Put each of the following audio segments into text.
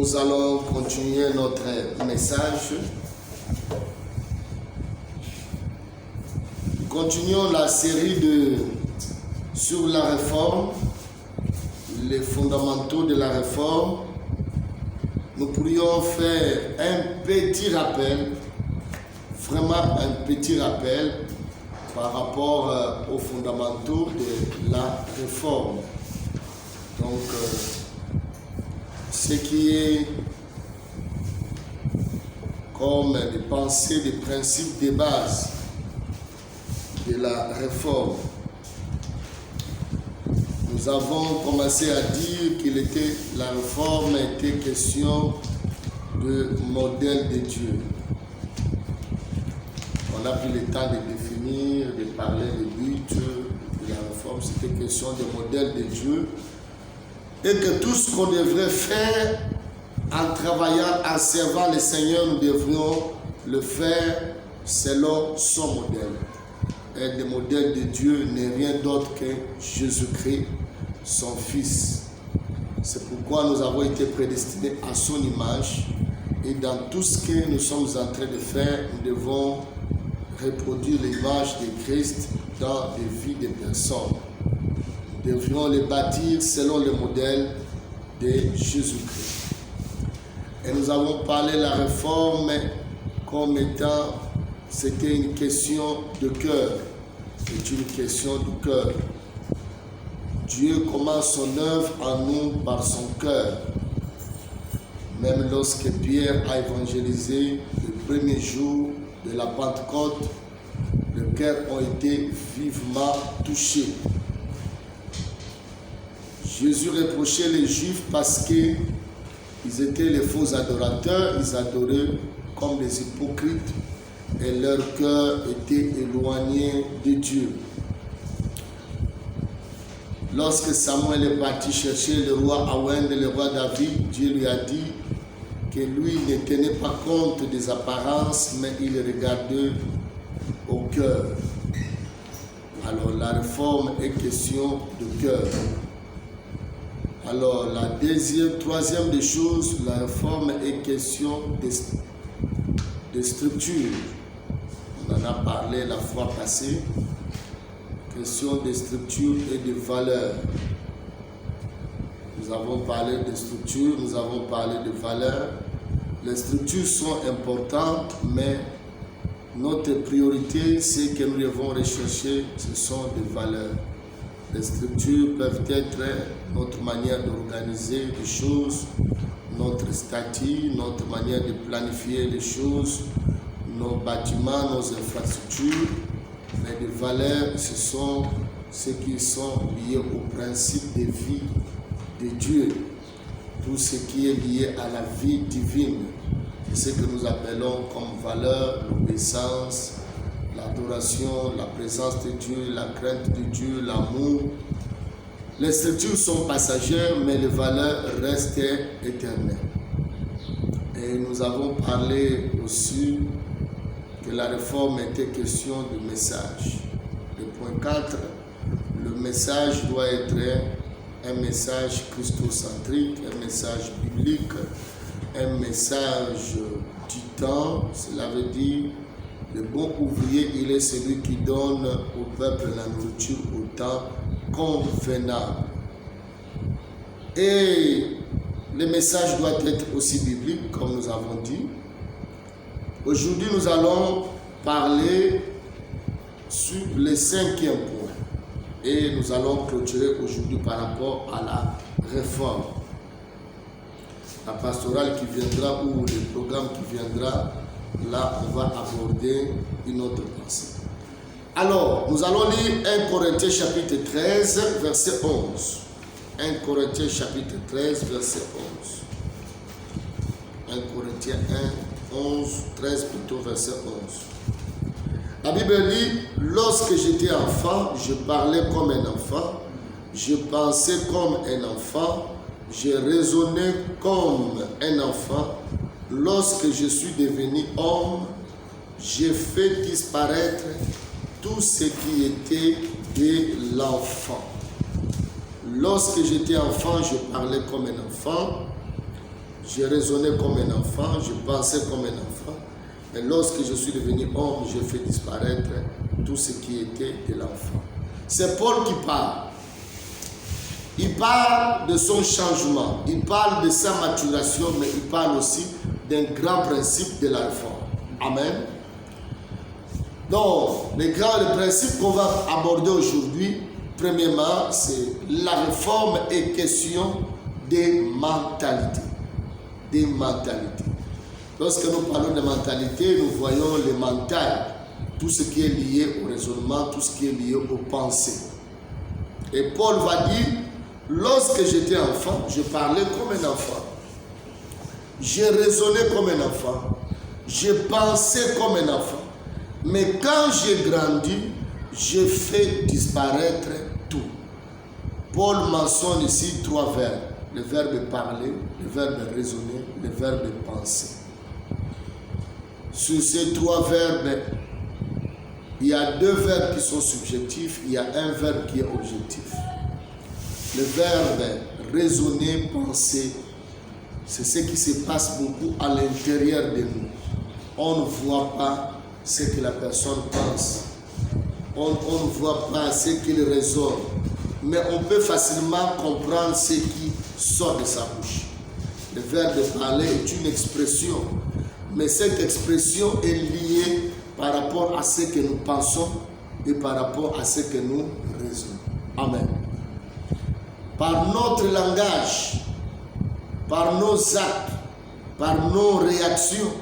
Nous allons continuer notre message. Continuons la série sur la réforme, les fondamentaux de la réforme. Nous pourrions faire un petit rappel, vraiment un petit rappel par rapport aux fondamentaux de la réforme. Donc, ce qui est comme des pensées, des principes, des bases de la réforme. Nous avons commencé à dire la réforme était question de modèle de Dieu. On a pris le temps de définir, de parler du but de la réforme. C'était question de modèle de Dieu. Et que tout ce qu'on devrait faire en travaillant, en servant le Seigneur, nous devrions le faire selon son modèle. Et le modèle de Dieu n'est rien d'autre que Jésus-Christ, son Fils. C'est pourquoi nous avons été prédestinés à son image. Et dans tout ce que nous sommes en train de faire, nous devons reproduire l'image de Christ dans les vies des personnes. Nous devrions les bâtir selon le modèle de Jésus-Christ. Et nous avons parlé de la réforme comme étant, c'était une question de cœur. C'est une question du cœur. Dieu commence son œuvre en nous par son cœur. Même lorsque Pierre a évangélisé le premier jour de la Pentecôte, les cœurs ont été vivement touchés. Jésus reprochait les Juifs parce qu'ils étaient les faux adorateurs, ils adoraient comme des hypocrites et leur cœur était éloigné de Dieu. Lorsque Samuel est parti chercher le roi Awen et le roi David, Dieu lui a dit que lui ne tenait pas compte des apparences, mais il regardait au cœur. Alors la réforme est question de cœur. Alors la troisième des choses, la réforme est question de structure. On en a parlé la fois passée. Question de structure et de valeur. Nous avons parlé de structure, nous avons parlé de valeur. Les structures sont importantes, mais notre priorité, c'est que nous devons rechercher, ce sont des valeurs. Les structures peuvent être notre manière d'organiser les choses, notre statut, notre manière de planifier les choses, nos bâtiments, nos infrastructures. Mais les valeurs, ce sont ceux qui sont liés au principe de vie de Dieu. Tout ce qui est lié à la vie divine. C'est ce que nous appelons comme valeur, l'obéissance, l'adoration, la présence de Dieu, la crainte de Dieu, l'amour. Les structures sont passagères, mais les valeurs restent éternelles. Et nous avons parlé aussi que la réforme était question de message. Le point 4, le message doit être un message christocentrique, un message biblique, un message du temps. Cela veut dire le bon ouvrier, il est celui qui donne au peuple la nourriture au temps convenable. Et le message doit être aussi biblique, comme nous avons dit. Aujourd'hui, nous allons parler sur le 5e point. Et nous allons clôturer aujourd'hui par rapport à la réforme. La pastorale qui viendra ou le programme qui viendra, là, on va aborder une autre pensée. Alors, nous allons lire 1 Corinthiens chapitre 13, verset 11. 1 Corinthiens chapitre 13, verset 11. 1 Corinthiens 13 plutôt, verset 11. La Bible dit, lorsque j'étais enfant, je parlais comme un enfant, je pensais comme un enfant, je raisonnais comme un enfant. Lorsque je suis devenu homme, j'ai fait disparaître tout ce qui était de l'enfant. Lorsque j'étais enfant, je parlais comme un enfant, j'ai raisonné comme un enfant, je pensais comme un enfant. Mais lorsque je suis devenu homme, j'ai fait disparaître tout ce qui était de l'enfant. C'est Paul qui parle. Il parle de son changement, il parle de sa maturation, mais il parle aussi d'un grand principe de la réforme. Amen. Donc, le principe qu'on va aborder aujourd'hui, premièrement, c'est la réforme est question des mentalités. Des mentalités. Lorsque nous parlons de mentalité, nous voyons le mental, tout ce qui est lié au raisonnement, tout ce qui est lié aux pensées. Et Paul va dire, lorsque j'étais enfant, je parlais comme un enfant. Je raisonnais comme un enfant. Je pensais comme un enfant. Mais quand j'ai grandi, j'ai fait disparaître tout. Paul mentionne ici 3 verbes. Le verbe parler, le verbe raisonner, le verbe penser. Sur ces 3 verbes, il y a 2 verbes qui sont subjectifs, il y a un verbe qui est objectif. Le verbe raisonner, penser, c'est ce qui se passe beaucoup à l'intérieur de nous. On ne voit pas ce que la personne pense. On ne voit pas ce qu'il raisonne. Mais on peut facilement comprendre ce qui sort de sa bouche. Le verbe de parler est une expression. Mais cette expression est liée par rapport à ce que nous pensons et par rapport à ce que nous raisonnons. Amen. Par notre langage, par nos actes, par nos réactions,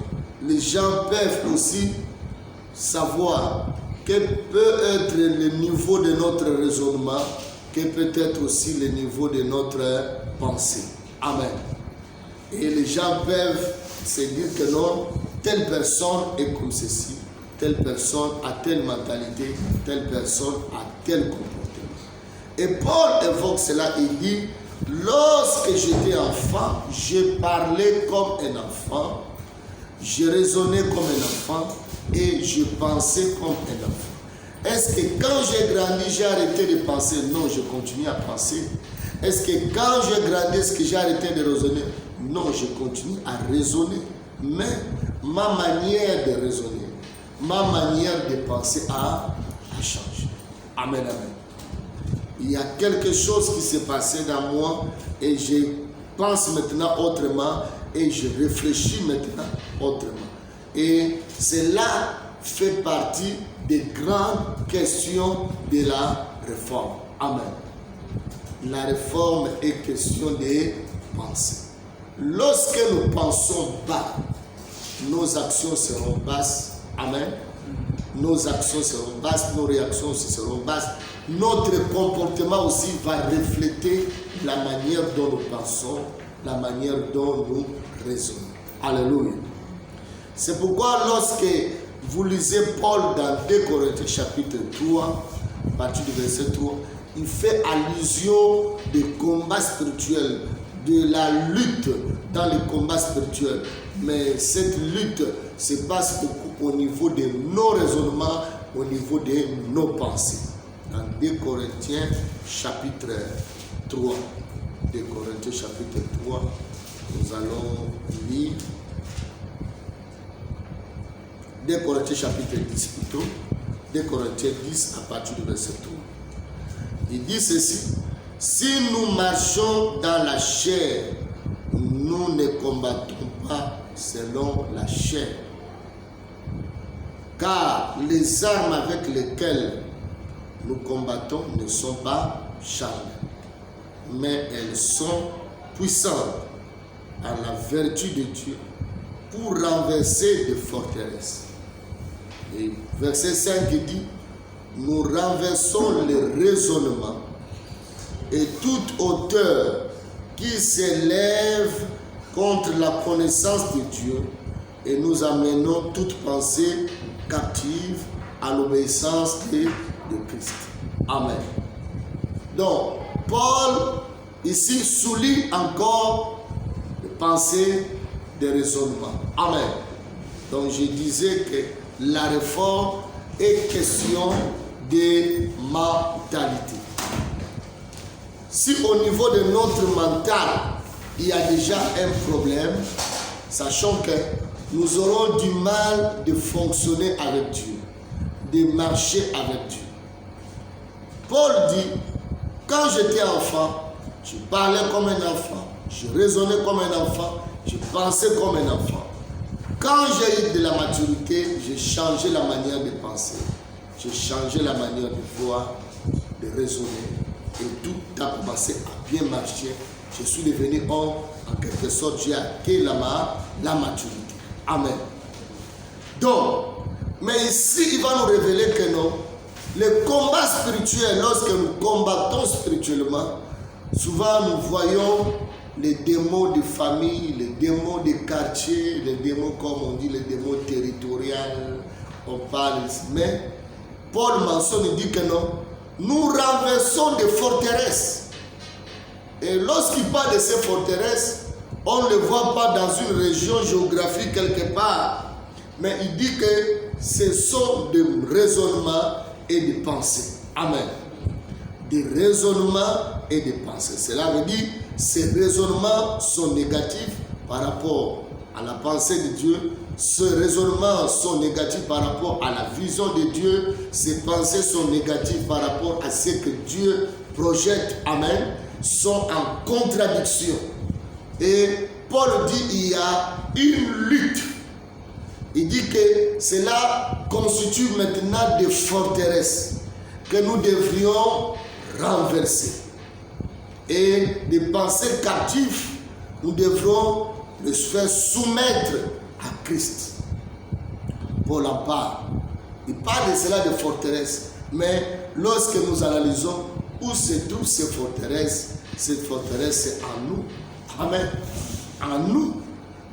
les gens peuvent aussi savoir quel peut être le niveau de notre raisonnement, quel peut être aussi le niveau de notre pensée. Amen. Et les gens peuvent se dire que non, telle personne est comme ceci, telle personne a telle mentalité, telle personne a tel comportement. Et Paul évoque cela et dit, lorsque j'étais enfant, je parlais comme un enfant, je raisonnais comme un enfant et je pensais comme un enfant. Est-ce que quand j'ai grandi, j'ai arrêté de penser? Non, je continue à penser. Est-ce que quand j'ai grandi, est-ce que j'ai arrêté de raisonner? Non, je continue à raisonner. Mais ma manière de raisonner, ma manière de penser a changé. Amen, amen. Il y a quelque chose qui s'est passé dans moi et je pense maintenant autrement et je réfléchis maintenant autrement. Et cela fait partie des grandes questions de la réforme. Amen. La réforme est question de pensée. Lorsque nous pensons bas, nos actions seront basses. Amen. Nos actions seront basses, nos réactions aussi seront basses. Notre comportement aussi va refléter la manière dont nous pensons, la manière dont nous raisonnons. Alléluia. C'est pourquoi lorsque vous lisez Paul dans 2 Corinthiens chapitre 3, à partir du verset 3, il fait allusion des combats spirituels, de la lutte dans les combats spirituels. Mais cette lutte se passe beaucoup au niveau de nos raisonnements, au niveau de nos pensées. Dans 2 Corinthiens chapitre 3, 2 Corinthiens chapitre 3, nous allons lire 2 Corinthiens chapitre 10 plutôt, 2 Corinthiens 10 à partir du verset 3. Il dit ceci: si nous marchons dans la chair, nous ne combattons pas selon la chair. Car les armes avec lesquelles nous combattons ne sont pas charnelles, mais elles sont puissantes à la vertu de Dieu pour renverser des forteresses. Et verset 5 dit, nous renversons les raisonnements et toute hauteur qui s'élève contre la connaissance de Dieu et nous amenons toute pensée captive à l'obéissance de Christ. Amen. Donc, Paul ici souligne encore les pensées, des raisonnements. Amen. Donc, je disais que la réforme est question de mentalité. Si au niveau de notre mental, il y a déjà un problème, sachant que nous aurons du mal de fonctionner avec Dieu, de marcher avec Dieu. Paul dit, quand j'étais enfant, je parlais comme un enfant, je raisonnais comme un enfant, je pensais comme un enfant. Quand j'ai eu de la maturité, j'ai changé la manière de penser, j'ai changé la manière de voir, de raisonner, et tout a commencé à bien marcher. Je suis devenu homme, en quelque sorte, j'ai acquis la maturité. Amen. Donc, mais ici, il va nous révéler que non, le combat spirituel, lorsque nous combattons spirituellement, souvent nous voyons les démons de famille, les démons de quartier, les démons, comme on dit, les démons territoriaux, on parle ici. Mais Paul mentionne, dit que non, nous renversons des forteresses. Et lorsqu'il parle de ces forteresses, on ne le voit pas dans une région géographique quelque part, mais il dit que ce sont des raisonnements et des pensées. Amen. Des raisonnements et des pensées. Cela veut dire que ces raisonnements sont négatifs par rapport à la pensée de Dieu. Ces raisonnements sont négatifs par rapport à la vision de Dieu. Ces pensées sont négatives par rapport à ce que Dieu projette. Amen. Sont en contradiction. Et Paul dit il y a une lutte. Il dit que cela constitue maintenant des forteresses que nous devrions renverser. Et des pensées captives, nous devrons les faire soumettre à Christ. Paul en parle. Il parle de cela de forteresses. Mais lorsque nous analysons où se trouvent ces forteresses, cette forteresse c'est en nous. Amen. En nous.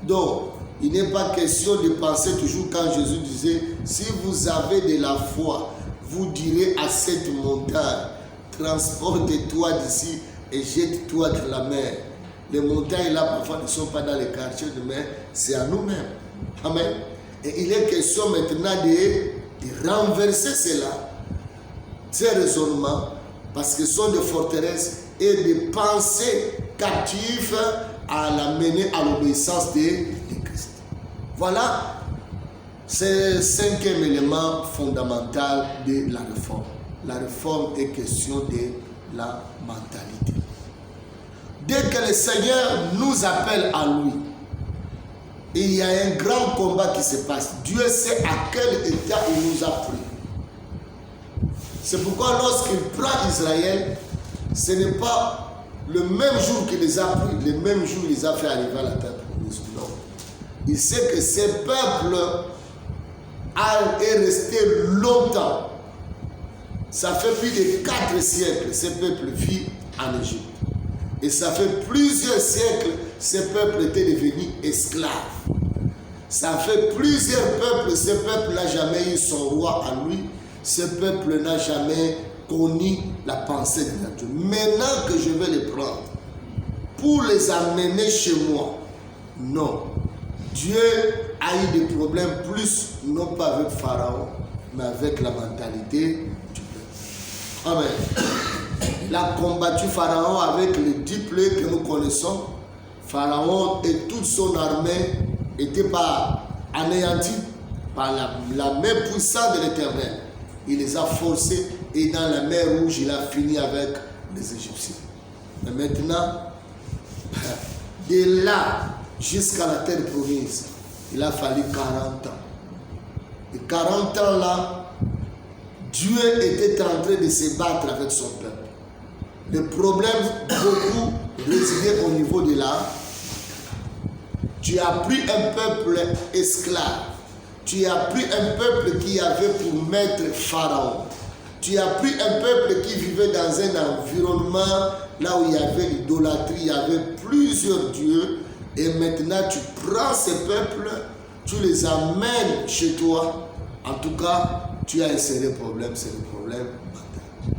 Donc, il n'est pas question de penser toujours quand Jésus disait, si vous avez de la foi, vous direz à cette montagne, transporte-toi d'ici et jette-toi dans la mer. Les montagnes là parfois ne sont pas dans les quartiers de mer, c'est à nous-mêmes. Amen. Et il est question maintenant de renverser cela, ces raisonnements, parce que ce sont des forteresses et des pensées captives à l'amener à l'obéissance de Christ. Voilà, c'est le cinquième élément fondamental de la réforme. La réforme est question de la mentalité. Dès que le Seigneur nous appelle à lui, il y a un grand combat qui se passe. Dieu sait à quel état il nous a pris. C'est pourquoi lorsqu'il prend Israël, ce n'est pas le même jour qu'il les a pris, le même jour qu'il les a fait arriver à la terre promise. Non. Il sait que ce peuple est resté longtemps. Ça fait plus de 4 siècles, ce peuple vit en Égypte. Et ça fait plusieurs siècles, ce peuple était devenu esclave. Ça fait plusieurs peuples, ce peuple n'a jamais eu son roi à lui. Ce peuple n'a jamais connu la pensée de Dieu. Maintenant que je vais les prendre pour les amener chez moi, non. Dieu a eu des problèmes plus, non pas avec Pharaon, mais avec la mentalité du peuple. Amen. Il a combattu Pharaon avec les 10 plaies que nous connaissons. Pharaon et toute son armée n'étaient pas anéantis par la main puissante de l'Éternel. Il les a forcés et dans la mer Rouge, il a fini avec les Égyptiens. Mais maintenant, de là jusqu'à la terre promise, il a fallu 40 ans. Et 40 ans là, Dieu était en train de se battre avec son peuple. Le problème, beaucoup, résidait au niveau de là. Tu as pris un peuple esclave. Tu as pris un peuple qui avait pour maître Pharaon. Tu as pris un peuple qui vivait dans un environnement là où il y avait l'idolâtrie, il y avait plusieurs dieux. Et maintenant, tu prends ces peuples, tu les amènes chez toi. En tout cas, tu as un sérieux problème, c'est le problème mental.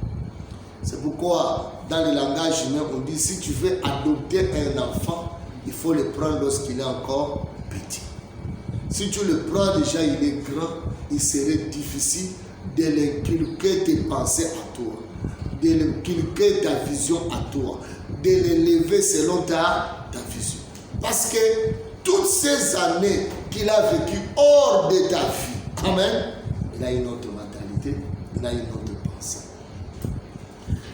C'est pourquoi, dans le langage humain, on dit, si tu veux adopter un enfant, il faut le prendre lorsqu'il est encore petit. Si tu le prends déjà, il est grand, il serait difficile de l'inculquer tes pensées à toi, de l'inculquer ta vision à toi, de l'élever selon ta ta vision. Parce que toutes ces années qu'il a vécues hors de ta vie, amen, il a une autre mentalité, il a une autre pensée.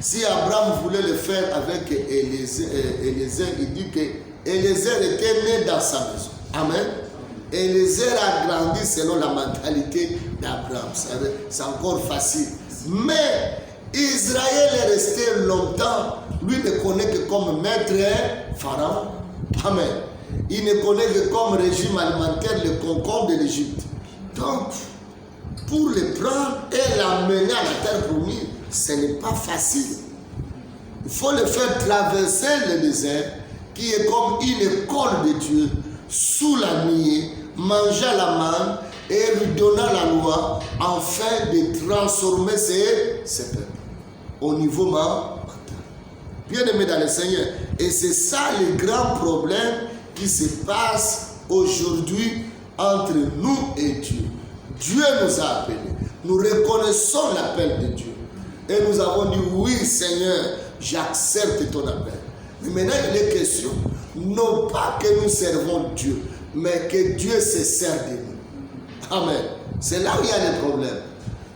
Si Abraham voulait le faire avec Eliezer, il dit que Eliezer était né dans sa maison. Amen. Eliezer a grandi selon la mentalité d'Abraham. C'est encore facile. Mais Israël est resté longtemps. Lui ne connaît que comme maître Pharaon. Amen. Il ne connaît que comme régime alimentaire le concombre de l'Égypte. Donc, pour le prendre et l'amener à la terre promise, ce n'est pas facile. Il faut le faire traverser le désert, qui est comme une école de Dieu, sous la nuée, manger la manne et lui donner la loi, afin de transformer ses peuples au niveau mental. Bien aimé dans le Seigneur. Et c'est ça le grand problème qui se passe aujourd'hui entre nous et Dieu. Dieu nous a appelés. Nous reconnaissons l'appel de Dieu. Et nous avons dit, oui Seigneur, j'accepte ton appel. Mais maintenant, il est question, non pas que nous servons Dieu, mais que Dieu se sert de nous. Amen. C'est là où il y a des problèmes.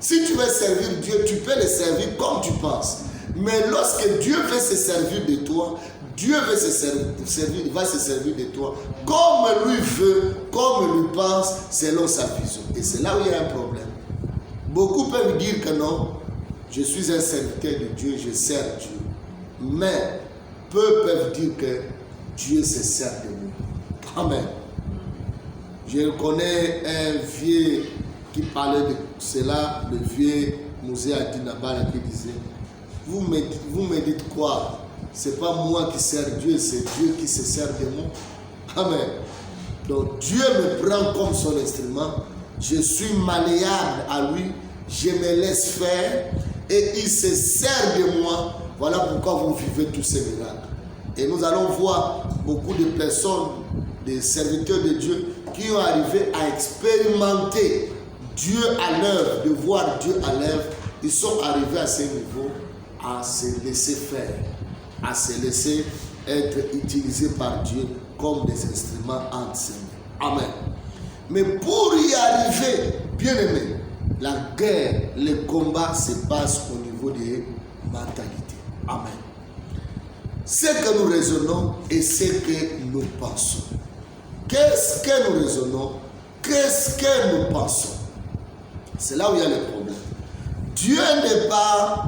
Si tu veux servir Dieu, tu peux le servir comme tu penses. Mais lorsque Dieu veut se servir de toi, Dieu veut se servir, il va se servir de toi comme lui veut, comme lui pense, selon sa vision. Et c'est là où il y a un problème. Beaucoup peuvent dire que non, je suis un serviteur de Dieu, je sers Dieu. Mais peu peuvent dire que Dieu se sert de nous. Amen. Je connais un vieux qui parlait de cela, le vieux Mosé Adinabala qui disait, vous me dites quoi? C'est pas moi qui sers Dieu, c'est Dieu qui se sert de moi. Amen. Donc Dieu me prend comme son instrument, je suis malléable à lui, je me laisse faire et il se sert de moi. Voilà pourquoi vous vivez tous ces miracles. Et nous allons voir beaucoup de personnes, des serviteurs de Dieu, qui ont arrivé à expérimenter Dieu à l'œuvre, de voir Dieu à l'œuvre. Ils sont arrivés à ce niveau, à se laisser faire, à se laisser être utilisés par Dieu comme des instruments enseignés. Amen. Mais pour y arriver, bien aimé, la guerre, le combat se passe au niveau des mentalités. Amen. Ce que nous raisonnons et ce que nous pensons. Qu'est-ce que nous raisonnons? Qu'est-ce que nous pensons? C'est là où il y a le problème. Dieu n'est pas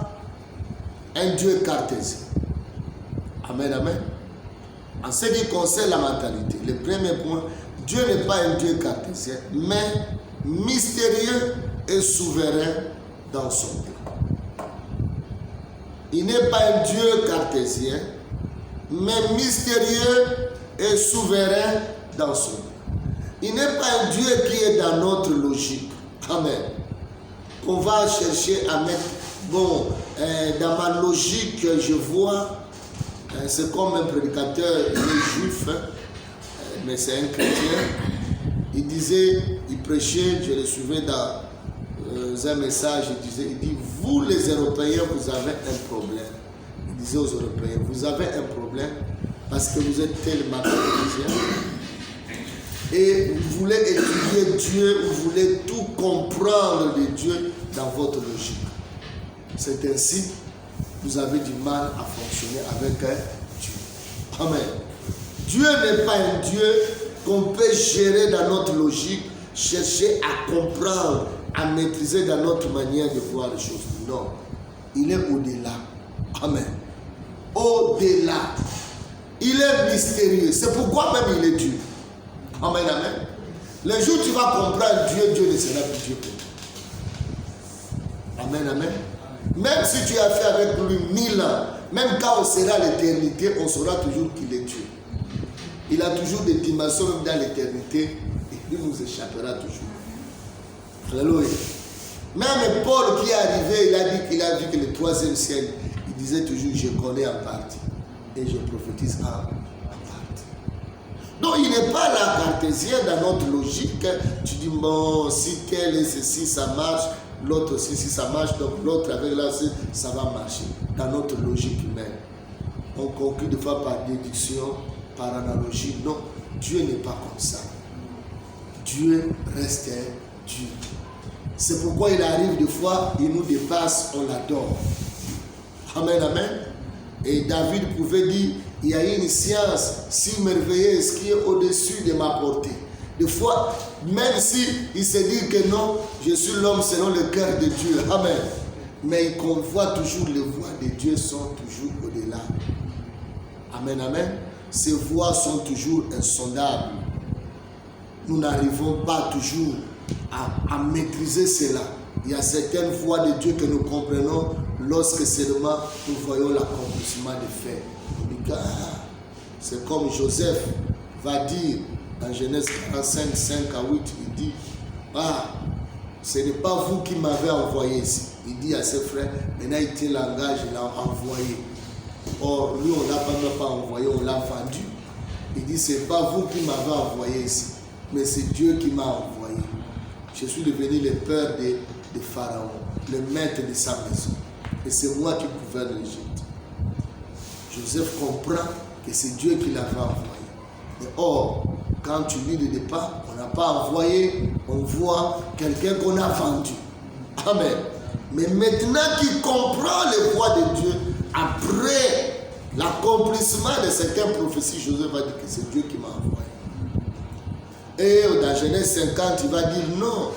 un Dieu cartésien. Amen, amen. En ce qui concerne la mentalité, le premier point, Dieu n'est pas un Dieu cartésien, mais mystérieux et souverain dans son plan. Il n'est pas un Dieu cartésien, mais mystérieux et souverain dans son plan. Il n'est pas un Dieu qui est dans notre logique. Amen. Qu'on va chercher à mettre, dans ma logique, je vois, c'est comme un prédicateur, il est juif, mais c'est un chrétien. Il disait, il prêchait, je le suivais dans un message, il dit, vous les Européens, vous avez un problème. Il disait aux Européens, vous avez un problème parce que vous êtes tellement chrétiens et vous voulez étudier Dieu, vous voulez tout comprendre de Dieu dans votre logique. C'est ainsi que vous avez du mal à fonctionner avec Dieu. Amen. Dieu n'est pas un Dieu qu'on peut gérer dans notre logique, chercher à comprendre, à maîtriser dans notre manière de voir les choses. Non, il est au-delà. Amen. Au-delà. Il est mystérieux. C'est pourquoi même il est Dieu. Amen, amen. Le jour où tu vas comprendre Dieu, Dieu ne sera plus Dieu pour toi. Amen, amen. Même si tu as fait avec lui 1000 ans, même quand on sera à l'éternité, on saura toujours qu'il est Dieu. Il a toujours des dimensions même dans l'éternité et il nous échappera toujours. Alléluia. Même Paul qui est arrivé, il a dit qu'il a vu que le 3e ciel, il disait toujours, je connais en partie et je prophétise en partie. Donc il n'est pas là cartésien dans notre logique. Tu dis, bon, si tel est ceci, ça marche, l'autre aussi, si ça marche, donc l'autre avec là aussi, ça va marcher. Dans notre logique humaine. On conclut des fois par déduction, par analogie. Non, Dieu n'est pas comme ça. Dieu reste Dieu. C'est pourquoi il arrive des fois, il nous dépasse, on l'adore. Amen, amen. Et David pouvait dire, il y a une science si merveilleuse qui est au-dessus de ma portée. Des fois, même si il se dit que non, je suis l'homme selon le cœur de Dieu. Amen. Mais qu'on voit toujours les voies de Dieu sont toujours au-delà. Amen, amen. Ces voies sont toujours insondables. Nous n'arrivons pas toujours à maîtriser cela. Il y a certaines voies de Dieu que nous comprenons lorsque seulement nous voyons l'accomplissement des faits. On dit que c'est comme Joseph va dire dans Genèse 45, 5 à 8, il dit, ce n'est pas vous qui m'avez envoyé ici. Il dit à ses frères, maintenant il tient langage, il l'a envoyé. Or, lui, on ne l'a pas envoyé, on l'a vendu. Il dit, ce n'est pas vous qui m'avez envoyé ici, mais c'est Dieu qui m'a envoyé. Je suis devenu le père de Pharaon, le maître de sa maison. Et c'est moi qui gouverne l'Égypte. Joseph comprend que c'est Dieu qui l'avait envoyé. Et or, quand tu lis le départ, on n'a pas envoyé, on voit quelqu'un qu'on a vendu. Amen. Mais maintenant qu'il comprend les voies de Dieu, après l'accomplissement de certaines prophéties, Joseph va dire que c'est Dieu qui m'a envoyé. Et dans Genèse 50, il va dire non,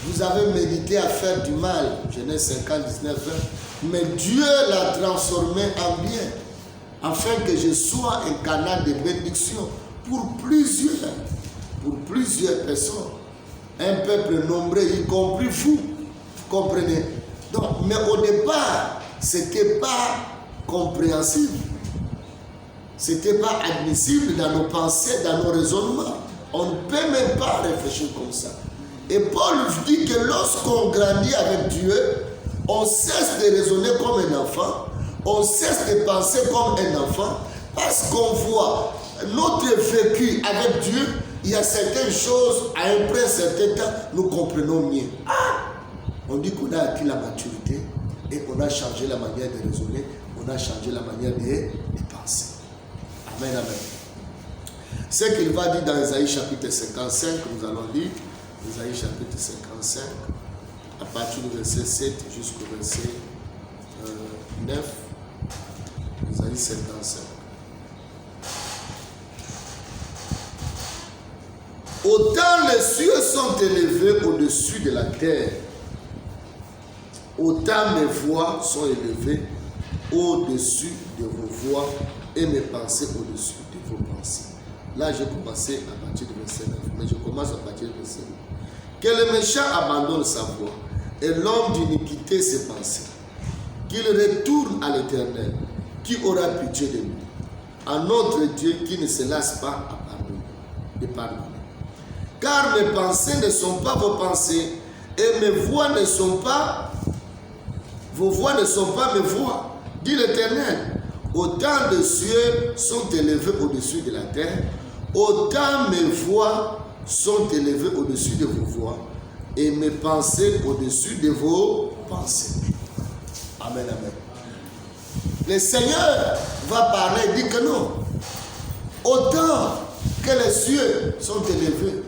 vous avez médité à faire du mal. Genèse 50, 19, 20. Mais Dieu l'a transformé en bien, afin que je sois un canal de bénédiction pour plusieurs personnes. Un peuple nombreux, y compris vous. Vous comprenez? Donc, mais au départ, ce n'était pas compréhensible. Ce n'était pas admissible dans nos pensées, dans nos raisonnements. On ne peut même pas réfléchir comme ça. Et Paul dit que lorsqu'on grandit avec Dieu, on cesse de raisonner comme un enfant, on cesse de penser comme un enfant, parce qu'on voit notre vécu avec Dieu, il y a certaines choses, à un certain temps, nous comprenons mieux. On dit qu'on a acquis la maturité et on a changé la manière de raisonner, on a changé la manière de penser. Amen, amen. Ce qu'il va dire dans Isaïe chapitre 55, nous allons lire, Isaïe chapitre 55, à partir du verset 7 jusqu'au verset 9, Isaïe 55. Autant les cieux sont élevés au-dessus de la terre, autant mes voix sont élevées au-dessus de vos voix et mes pensées au-dessus de vos pensées. Là, j'ai commencé à partir du verset 9, mais je commence à partir du verset 9. Que le méchant abandonne sa voie et l'homme d'iniquité ses pensées. Qu'il retourne à l'Éternel, qui aura pitié de lui. À notre Dieu qui ne se lasse pas de pardonner. Car mes pensées ne sont pas vos pensées et mes voix ne sont pas vos voix ne sont pas mes voix, dit l'Éternel. Autant de cieux sont élevés au-dessus de la terre, autant mes voix sont élevées au-dessus de vos voix et mes pensées au-dessus de vos pensées. Amen, amen. Le Seigneur va parler et dit que non. Autant que les cieux sont élevés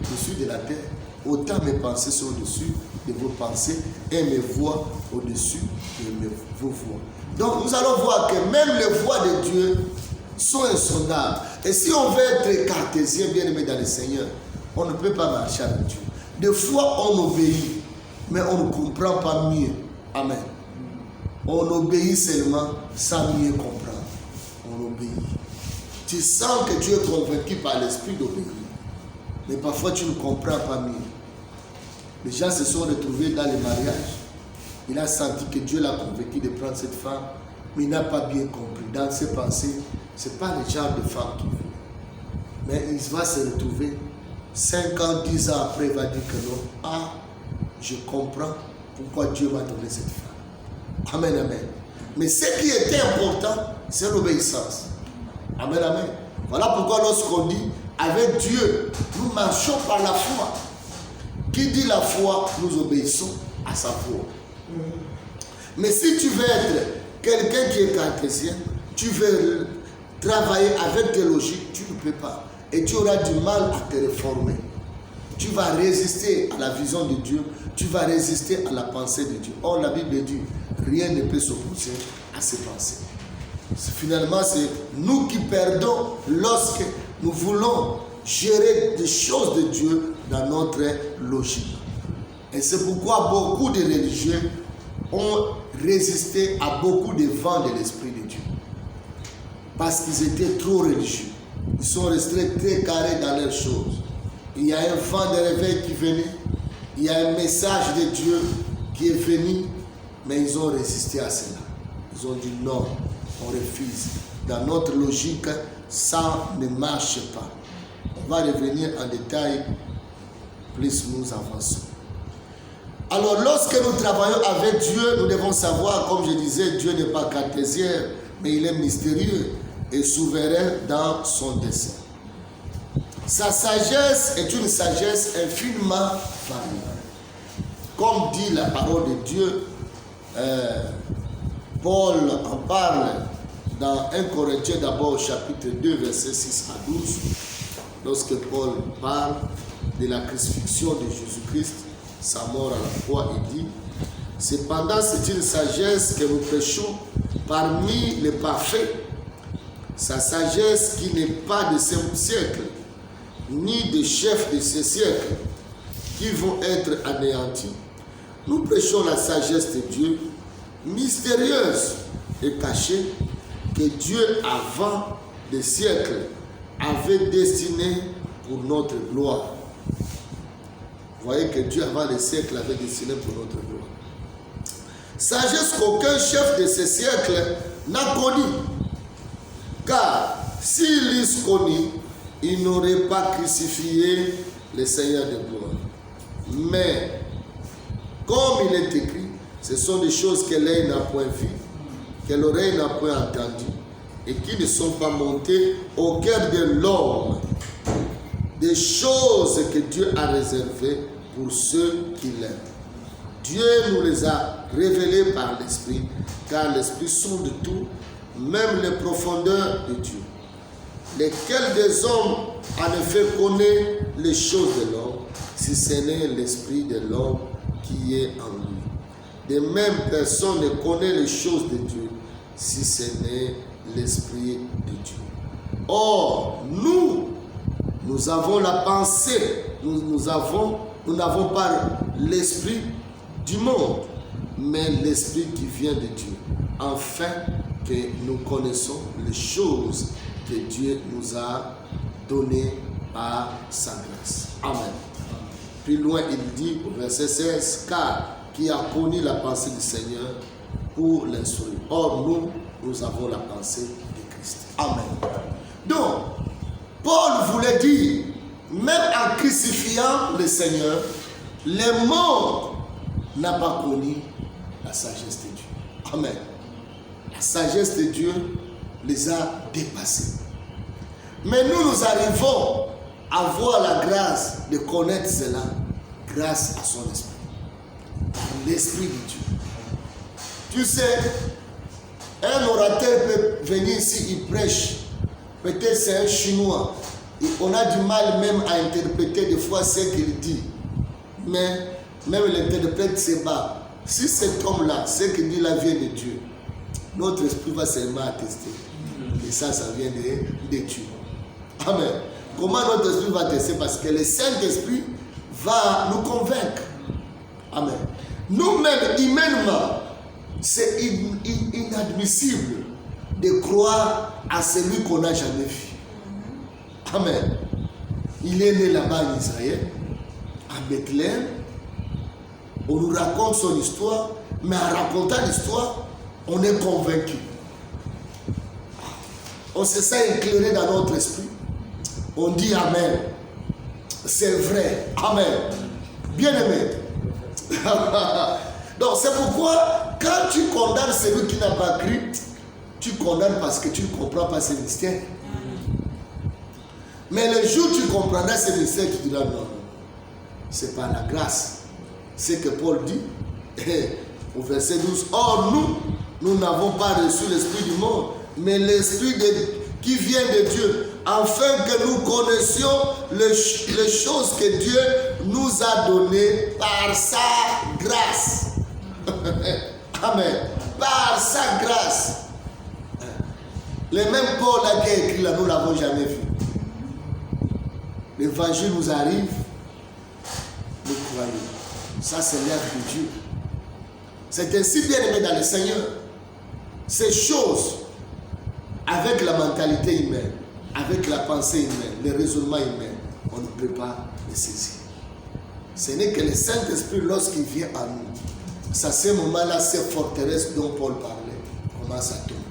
au-dessus de la terre, autant mes pensées sont au-dessus de vos pensées et mes voix au-dessus de vos voix. Donc nous allons voir que même les voix de Dieu sont insondables. Et si on veut être cartésien, bien aimé dans le Seigneur, on ne peut pas marcher avec Dieu. Des fois on obéit, mais on ne comprend pas mieux. Amen. On obéit seulement sans mieux comprendre. On obéit. Tu sens que Dieu est convaincu par l'esprit d'obéir. Mais parfois tu ne comprends pas mieux. Les gens se sont retrouvés dans les mariages. Il a senti que Dieu l'a convaincu de prendre cette femme, mais il n'a pas bien compris. Dans ses pensées, ce n'est pas le genre de femme qu'il veut. Mais il va se retrouver 5 ans, 10 ans après, il va dire que non. Ah, je comprends pourquoi Dieu m'a donné cette femme. Amen, amen. Mais ce qui était important, c'est l'obéissance. Amen, amen. Voilà pourquoi lorsqu'on dit, avec Dieu, nous marchons par la foi. Qui dit la foi, nous obéissons à sa foi. Mais si tu veux être quelqu'un qui est cartésien, tu veux travailler avec tes logiques, tu ne peux pas. Et tu auras du mal à te réformer. Tu vas résister à la vision de Dieu. Tu vas résister à la pensée de Dieu. Or, la Bible dit, rien ne peut s'opposer à ses pensées. Finalement, c'est nous qui perdons lorsque nous voulons gérer des choses de Dieu dans notre logique. Et c'est pourquoi beaucoup de religieux ont résisté à beaucoup de vents de l'Esprit de Dieu. Parce qu'ils étaient trop religieux. Ils sont restés très carrés dans leurs choses. Il y a un vent de réveil qui venait. Il y a un message de Dieu qui est venu. Mais ils ont résisté à cela. Ils ont dit non, on refuse. Dans notre logique, ça ne marche pas. On va revenir en détail, plus nous avançons. Alors, lorsque nous travaillons avec Dieu, nous devons savoir, comme je disais, Dieu n'est pas cartésien, mais il est mystérieux et souverain dans son dessein. Sa sagesse est une sagesse infiniment variée. Comme dit la parole de Dieu, Paul en parle dans 1 Corinthiens d'abord, chapitre 2, versets 6 à 12, lorsque Paul parle de la crucifixion de Jésus-Christ, sa mort à la croix, il dit, « Cependant, c'est une sagesse que nous prêchons parmi les parfaits, sa sagesse qui n'est pas de ce siècle, ni des chefs de ce siècle, qui vont être anéantis. Nous prêchons la sagesse de Dieu, mystérieuse et cachée, que Dieu, avant des siècles, avait destinée pour notre gloire. » Vous voyez que Dieu, avant les siècles, avait destiné pour notre gloire. Sagesse qu'aucun chef de ce siècle n'a connue. Car s'il l'eût connue, il n'aurait pas crucifié le Seigneur de gloire. Mais, comme il est écrit, ce sont des choses que l'œil n'a point vues, que l'oreille n'a point entendues, et qui ne sont pas montées au cœur de l'homme. Des choses que Dieu a réservées pour ceux qui l'aiment. Dieu nous les a révélées par l'Esprit, car l'Esprit sonde tout, même les profondeurs de Dieu. Lesquels des hommes, en effet, connaît les choses de l'homme, si ce n'est l'Esprit de l'homme qui est en lui. De même, personne ne connaît les choses de Dieu, si ce n'est l'Esprit de Dieu. Or, nous avons la pensée, nous n'avons pas l'esprit du monde, mais l'esprit qui vient de Dieu, afin que nous connaissons les choses que Dieu nous a données par sa grâce. Amen. Plus loin, il dit au verset 16, car qui a connu la pensée du Seigneur pour l'instruire. Or, nous avons la pensée de Christ. Amen. Donc, Paul voulait dire, même en crucifiant le Seigneur, le monde n'a pas connu la sagesse de Dieu. Amen. La sagesse de Dieu les a dépassés. Mais nous arrivons à avoir la grâce de connaître cela grâce à son esprit. Par l'esprit de Dieu. Tu sais, un orateur peut venir ici, il prêche. Peut-être c'est un Chinois. Et on a du mal même à interpréter des fois ce qu'il dit. Mais même l'interprète se bat. Si cet homme-là, ce qu'il dit là vient de Dieu, notre esprit va seulement attester. Et ça vient de Dieu. Amen. Comment notre esprit va attester? Parce que le Saint-Esprit va nous convaincre. Amen. Nous-mêmes, humainement, c'est inadmissible de croire à celui qu'on n'a jamais vu. Amen. Il est né là-bas en Israël, à Bethléem. On nous raconte son histoire, mais en racontant l'histoire, on est convaincu. On se sent éclairé dans notre esprit. On dit Amen. C'est vrai. Amen. Bien-aimé. Donc c'est pourquoi, quand tu condamnes celui qui n'a pas cru, tu condamnes parce que tu ne comprends pas ces mystères. Mais le jour où tu comprendras ces mystères, tu diras non, c'est pas la grâce. C'est que Paul dit au verset 12, or nous n'avons pas reçu l'esprit du monde, mais l'esprit qui vient de Dieu, afin que nous connaissions les choses que Dieu nous a données par sa grâce. Amen. Par sa grâce. Les mêmes Paul là qui a écrit là, nous ne l'avons jamais vu. L'évangile nous arrive, nous croyons. Ça, c'est l'œuvre de Dieu. C'est ainsi bien aimé dans le Seigneur. Ces choses, avec la mentalité humaine, avec la pensée humaine, le raisonnement humain, on ne peut pas les saisir. Ce n'est que le Saint-Esprit, lorsqu'il vient à nous, c'est à ce moment-là, ces forteresses dont Paul parlait commencent à tomber.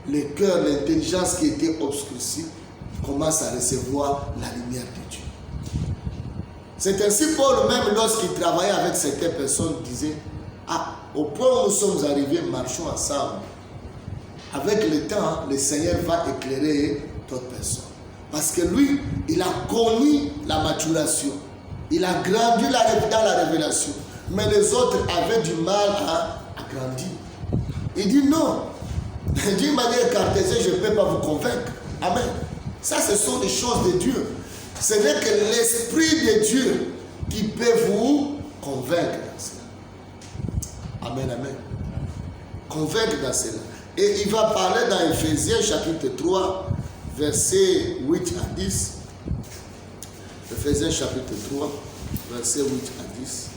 Le cœur, l'intelligence qui était obscurcie commence à recevoir la lumière de Dieu. C'est ainsi Paul, même lorsqu'il travaillait avec certaines personnes, disait, au point où nous sommes arrivés, marchons ensemble. Avec le temps, le Seigneur va éclairer d'autres personnes. Parce que lui, il a connu la maturation. Il a grandi dans la révélation. Mais les autres avaient du mal à grandir. Il dit non. D'une manière cartésienne, je ne peux pas vous convaincre. Amen. Ça, ce sont des choses de Dieu. Ce n'est que l'Esprit de Dieu qui peut vous convaincre dans cela. Amen, amen. Convaincre dans cela. Et il va parler dans Ephésiens chapitre 3, versets 8 à 10. Ephésiens chapitre 3, versets 8 à 10.